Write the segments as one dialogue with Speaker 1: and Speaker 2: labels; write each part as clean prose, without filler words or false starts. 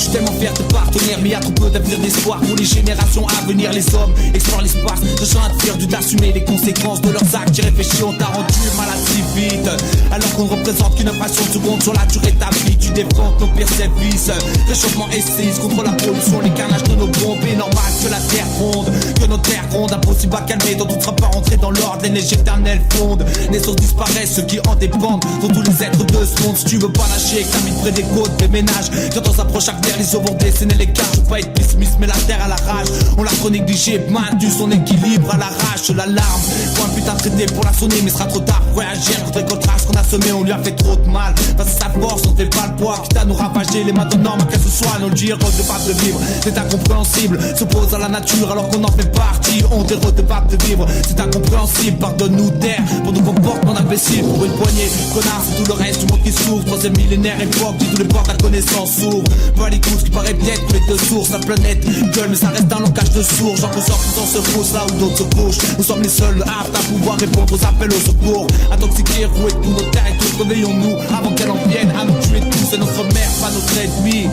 Speaker 1: suis tellement fier de partenaire, mais y'a trop peu d'avenir d'espoir pour les générations à venir. Les hommes explorent l'espace, je sens interdit d'assumer les conséquences de leurs actes. J'ai réfléchi, on t'a rendu malade si vite, alors qu'on ne représente qu'une fraction de seconde sur la durée de ta vie. Tu défends nos pires services, réchauffement S6 contre la pollution, les carnages de nos bombes. Et normal que la terre gronde, que nos terres grondent, impossible à calmer, dont tout ne sera pas rentré dans l'ordre. Les neiges éternelles fondent, les sources disparaissent, ceux qui en dépendent, dont tous les êtres de ce monde. Si tu veux pas lâcher, camine près des côtes, des ménages. Quand on s'approche chaque terre, les eaux vont dessiner les cartes. Je veux pas être pessimiste, mais la terre à la rage, on l'a trop négligé, maintenu son équilibre à l'arrache. L'alarme, faut un putain traité pour la sonner, mais sera trop tard pour réagir contre les contrastes qu'on a semé. On lui a fait trop de mal, face à sa force, on fait pas le poids, quitte à nous ravager les mains de normes, qu'elle se soit, nous le dire, redevable de vivre. C'est incompréhensible, s'oppose à la nature alors qu'on en fait partie. On est redevable de vivre, c'est incompréhensible. Pardonne-nous terre pour nos comportements d'imbéciles. Pour une poignée, connards, c'est tout le reste du monde qui s'ouvre. Troisième millénaire, époque, dit tous les portes, la connaissance s'ouvre. Pas les coups, ce qui paraît peut-être pour les deux sources. La planète gueule, mais ça reste un langage de sourds. J'en ressors tous en se fausse là où d'autres se couchent. Nous sommes les seuls aptes à pouvoir répondre aux appels au secours. Intoxiqués, roués de tous nos terres et tous, réveillons-nous avant qu'elle en vienne à nous tuer tous. C'est notre mère, pas notre ennemi.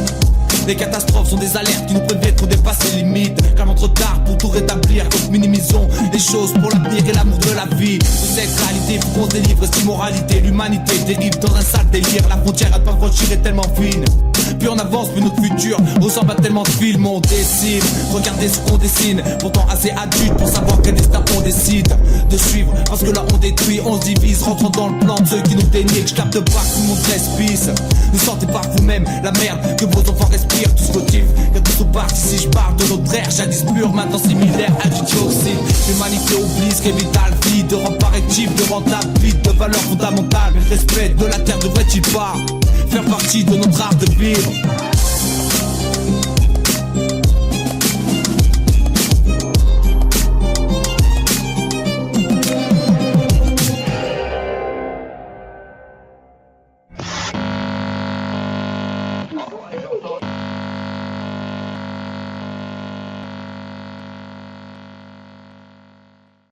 Speaker 1: Les catastrophes sont des alertes qui nous préviennent trop dépasser les limites. Clairement trop tard pour tout rétablir, donc minimisons les choses pour l'avenir et l'amour de la vie. De cette réalité, faut qu'on se délivre, cette immoralité, l'humanité dérive dans un sale délire. La frontière à ne pas franchir est tellement fine. Plus on avance, plus notre futur ressemble à tellement de films. On décide, regardez ce qu'on dessine. Pourtant assez adulte pour savoir quel destin on décide de suivre. Parce que là on détruit, on se divise, rentrant dans le plan de ceux qui nous dénigrent. Je capte pas que tout le monde respire. Ne sentez pas vous-même la merde que vos enfants respirent. Tous motifs, car tous au parti. Si je parle de notre ère, jadis pur, maintenant similaire à du dioxyde. L'humanité oublie ce qui est vital, vide, de rendre pareil-type, de rentable, vide, de valeurs fondamentales. Le respect de la terre devrait-il pas faire partie de notre art de vivre?